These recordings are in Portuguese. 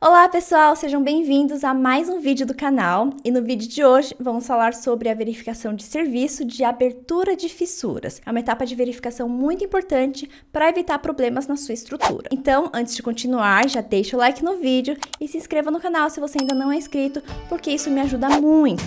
Olá pessoal, sejam bem-vindos a mais um vídeo do canal e no vídeo de hoje vamos falar sobre a verificação de serviço de abertura de fissuras. É uma etapa de verificação muito importante para evitar problemas na sua estrutura. Então, antes de continuar, já deixa o like no vídeo e se inscreva no canal se você ainda não é inscrito, porque isso me ajuda muito.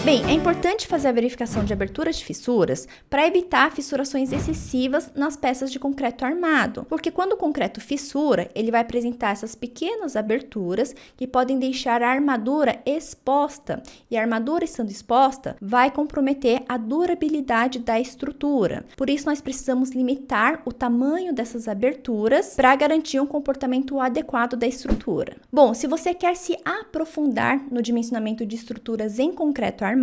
Bem, é importante fazer a verificação de abertura de fissuras para evitar fissurações excessivas nas peças de concreto armado, porque quando o concreto fissura, ele vai apresentar essas pequenas aberturas que podem deixar a armadura exposta, e a armadura estando exposta vai comprometer a durabilidade da estrutura. Por isso, nós precisamos limitar o tamanho dessas aberturas para garantir um comportamento adequado da estrutura. Bom, se você quer se aprofundar no dimensionamento de estruturas em concreto armado,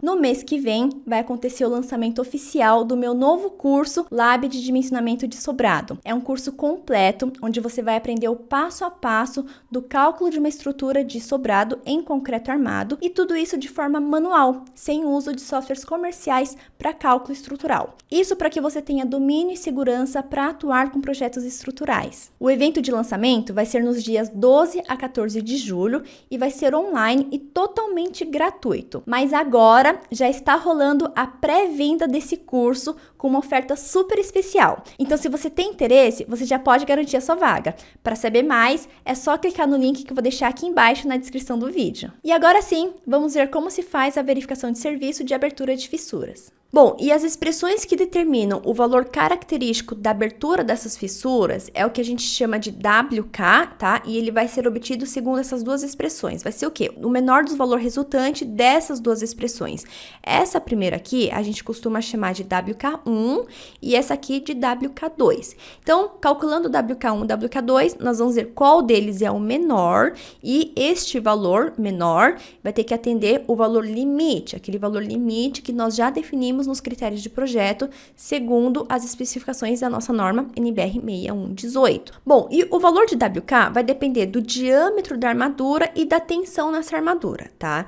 no mês que vem vai acontecer o lançamento oficial do meu novo curso Lab de Dimensionamento de Sobrado. É um curso completo onde você vai aprender o passo a passo do cálculo de uma estrutura de sobrado em concreto armado e tudo isso de forma manual, sem uso de softwares comerciais para cálculo estrutural. Isso para que você tenha domínio e segurança para atuar com projetos estruturais. O evento de lançamento vai ser nos dias 12 a 14 de julho e vai ser online e totalmente gratuito. Mas agora já está rolando a pré-venda desse curso com uma oferta super especial. Então, se você tem interesse, você já pode garantir a sua vaga. Para saber mais, é só clicar no link que eu vou deixar aqui embaixo na descrição do vídeo. E agora sim, vamos ver como se faz a verificação de serviço de abertura de fissuras. Bom, e as expressões que determinam o valor característico da abertura dessas fissuras é o que a gente chama de WK, tá? E ele vai ser obtido segundo essas duas expressões. Vai ser o quê? O menor dos valor resultante dessas duas expressões. Essa primeira aqui, a gente costuma chamar de WK1 e essa aqui de WK2. Então, calculando WK1 e WK2, nós vamos ver qual deles é o menor e este valor menor vai ter que atender o valor limite, aquele valor limite que nós já definimos nos critérios de projeto, segundo as especificações da nossa norma NBR 6118. Bom, e o valor de WK vai depender do diâmetro da armadura e da tensão nessa armadura, tá?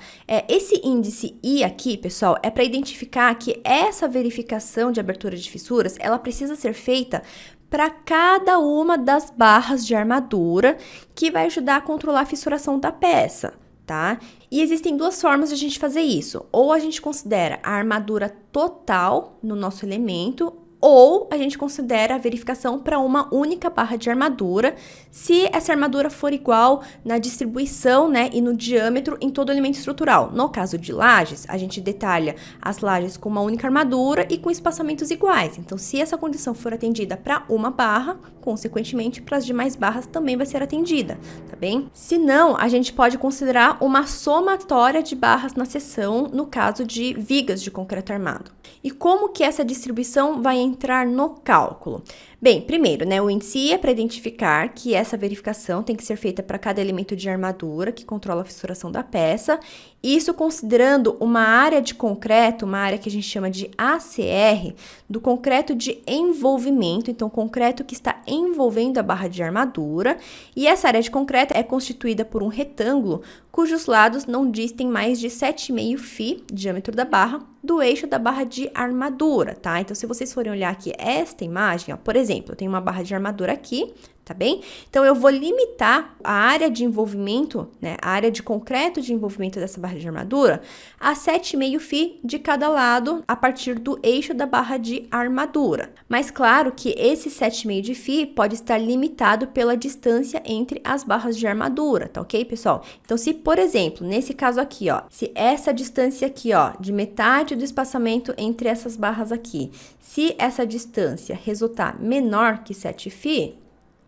Esse índice I aqui, pessoal, é para identificar que essa verificação de abertura de fissuras, ela precisa ser feita para cada uma das barras de armadura, que vai ajudar a controlar a fissuração da peça. Tá? E existem duas formas de a gente fazer isso. Ou a gente considera a armadura total no nosso elemento, ou a gente considera a verificação para uma única barra de armadura, se essa armadura for igual na distribuição, né, e no diâmetro em todo o elemento estrutural. No caso de lajes, a gente detalha as lajes com uma única armadura e com espaçamentos iguais. Então, se essa condição for atendida para uma barra, consequentemente, para as demais barras também vai ser atendida, tá bem? Se não, a gente pode considerar uma somatória de barras na seção, no caso de vigas de concreto armado. E como que essa distribuição vai entrar no cálculo? Bem, primeiro, né, o índice I é para identificar que essa verificação tem que ser feita para cada elemento de armadura que controla a fissuração da peça, isso considerando uma área de concreto, uma área que a gente chama de ACR, do concreto de envolvimento, então concreto que está envolvendo a barra de armadura, e essa área de concreto é constituída por um retângulo cujos lados não distem mais de 7,5 φ, diâmetro da barra, do eixo da barra de armadura, tá? Então, se vocês forem olhar aqui esta imagem, ó, por exemplo, eu tenho uma barra de armadura aqui, tá bem? Então, eu vou limitar a área de envolvimento, né, a área de concreto de envolvimento dessa barra de armadura a 7,5 φ de cada lado a partir do eixo da barra de armadura. Mas, claro que esse 7,5 de φ pode estar limitado pela distância entre as barras de armadura, tá ok, pessoal? Então, se, por exemplo, nesse caso aqui, ó, se essa distância aqui, ó, de metade do espaçamento entre essas barras aqui, se essa distância resultar menor que 7 φ,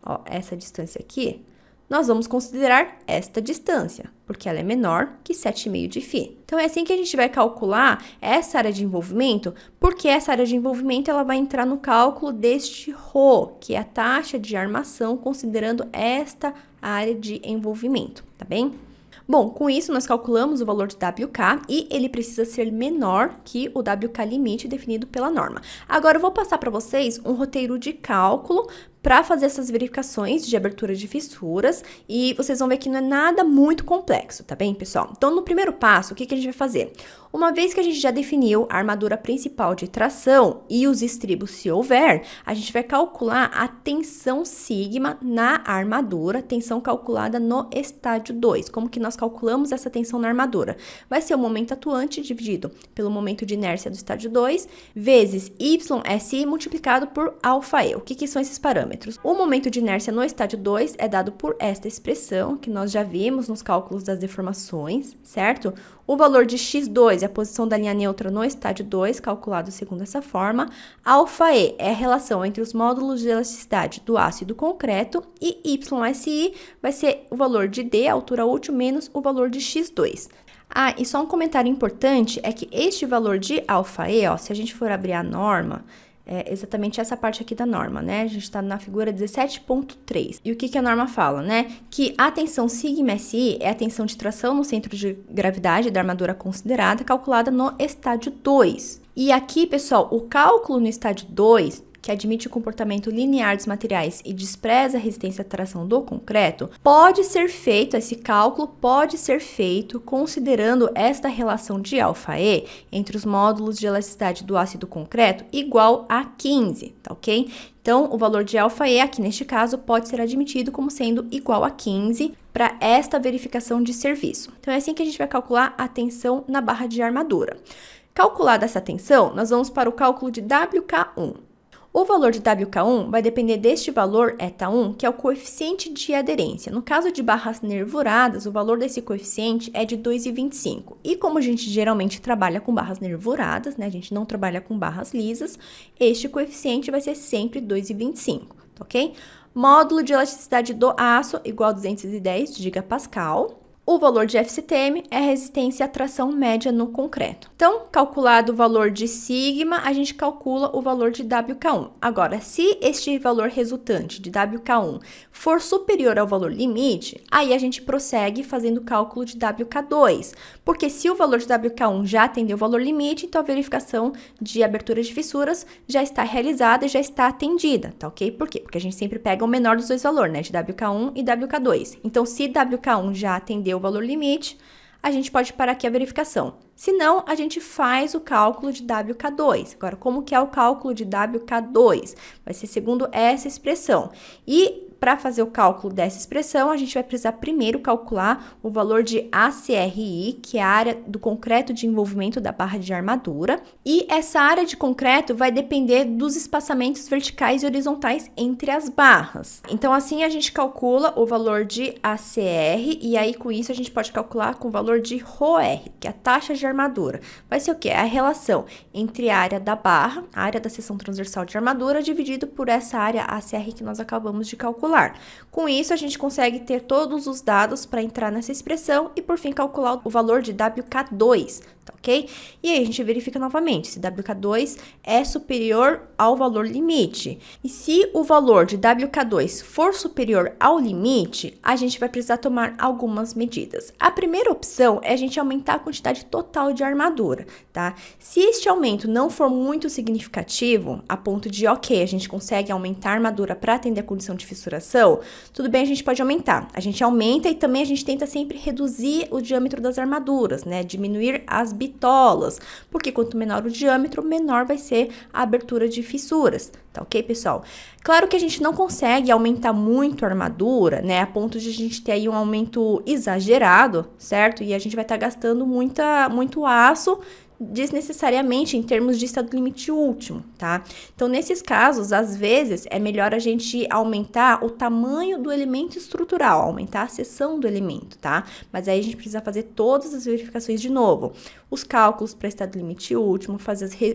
ó, essa distância aqui, nós vamos considerar esta distância, porque ela é menor que 7,5 de φ. Então, é assim que a gente vai calcular essa área de envolvimento, porque essa área de envolvimento ela vai entrar no cálculo deste ρ, que é a taxa de armação, considerando esta área de envolvimento, tá bem? Bom, com isso nós calculamos o valor de WK e ele precisa ser menor que o WK limite definido pela norma. Agora eu vou passar para vocês um roteiro de cálculo para fazer essas verificações de abertura de fissuras e vocês vão ver que não é nada muito complexo, tá bem, pessoal? Então, no primeiro passo, o que a gente vai fazer? Uma vez que a gente já definiu a armadura principal de tração e os estribos, se houver, a gente vai calcular a tensão sigma na armadura, tensão calculada no estágio 2. Como que nós calculamos essa tensão na armadura? Vai ser o momento atuante dividido pelo momento de inércia do estágio 2, vezes YSI multiplicado por αE. O que são esses parâmetros? O momento de inércia no estágio 2 é dado por esta expressão, que nós já vimos nos cálculos das deformações, certo? O valor de x2 é a posição da linha neutra no estágio 2, calculado segundo essa forma. αE é a relação entre os módulos de elasticidade do aço e do concreto. E YSI vai ser o valor de D, a altura útil, menos o valor de x2. Ah, e só um comentário importante é que este valor de αE, ó, se a gente for abrir a norma, é exatamente essa parte aqui da norma, né? A gente tá na figura 17.3. E o que a norma fala, né? Que a tensão sigma SI é a tensão de tração no centro de gravidade da armadura considerada, calculada no estágio 2. E aqui, pessoal, o cálculo no estágio 2, que admite o comportamento linear dos materiais e despreza a resistência à tração do concreto, pode ser feito, esse cálculo pode ser feito considerando esta relação de αE entre os módulos de elasticidade do aço e do concreto igual a 15, tá ok? Então, o valor de αE aqui neste caso pode ser admitido como sendo igual a 15 para esta verificação de serviço. Então, é assim que a gente vai calcular a tensão na barra de armadura. Calculada essa tensão, nós vamos para o cálculo de WK1. O valor de WK1 vai depender deste valor eta1, que é o coeficiente de aderência. No caso de barras nervuradas, o valor desse coeficiente é de 2,25. E como a gente geralmente trabalha com barras nervuradas, né, a gente não trabalha com barras lisas, este coeficiente vai ser sempre 2,25, ok? Módulo de elasticidade do aço igual a 210 gigapascal. O valor de FCTM é a resistência à tração média no concreto. Então, calculado o valor de sigma, a gente calcula o valor de WK1. Agora, se este valor resultante de WK1 for superior ao valor limite, aí a gente prossegue fazendo o cálculo de WK2. Porque se o valor de WK1 já atendeu o valor limite, então a verificação de abertura de fissuras já está realizada e já está atendida, tá ok? Por quê? Porque a gente sempre pega o menor dos dois valores, né? De WK1 e WK2. Então, se WK1 já atendeu o valor limite, a gente pode parar aqui a verificação. Se não, a gente faz o cálculo de WK2. Agora, como que é o cálculo de WK2? Vai ser segundo essa expressão. E para fazer o cálculo dessa expressão, a gente vai precisar primeiro calcular o valor de ACRI, que é a área do concreto de envolvimento da barra de armadura. E essa área de concreto vai depender dos espaçamentos verticais e horizontais entre as barras. Então, assim, a gente calcula o valor de ACR e aí, com isso, a gente pode calcular com o valor de ρR, que é a taxa de armadura. Vai ser o quê? A relação entre a área da barra, a área da seção transversal de armadura, dividido por essa área ACR que nós acabamos de calcular. Com isso, a gente consegue ter todos os dados para entrar nessa expressão e, por fim, calcular o valor de WK2, tá ok? E aí, a gente verifica novamente se WK2 é superior ao valor limite. E se o valor de WK2 for superior ao limite, a gente vai precisar tomar algumas medidas. A primeira opção é a gente aumentar a quantidade total de armadura, tá? Se este aumento não for muito significativo, a ponto de, ok, a gente consegue aumentar a armadura para atender a condição de fissuração, tudo bem, a gente pode aumentar. A gente aumenta e também a gente tenta sempre reduzir o diâmetro das armaduras, né? Diminuir as bitolas, porque quanto menor o diâmetro, menor vai ser a abertura de fissuras, tá ok, pessoal? Claro que a gente não consegue aumentar muito a armadura, né, a ponto de a gente ter aí um aumento exagerado, certo? E a gente vai estar gastando muito aço desnecessariamente em termos de estado limite último, tá? Então, nesses casos, às vezes, é melhor a gente aumentar o tamanho do elemento estrutural, aumentar a seção do elemento, tá? Mas aí a gente precisa fazer todas as verificações de novo. Os cálculos para estado limite último,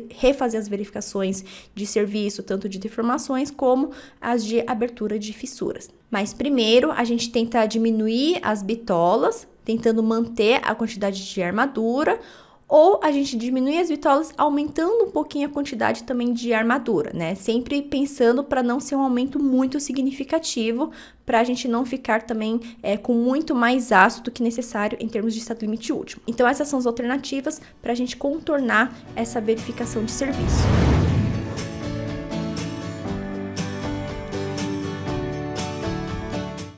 refazer as verificações de serviço, tanto de deformações como as de abertura de fissuras. Mas primeiro, a gente tenta diminuir as bitolas, tentando manter a quantidade de armadura, ou a gente diminui as bitolas aumentando um pouquinho a quantidade também de armadura, né? Sempre pensando para não ser um aumento muito significativo, para a gente não ficar também com muito mais aço do que necessário em termos de estado limite último. Então, essas são as alternativas para a gente contornar essa verificação de serviço.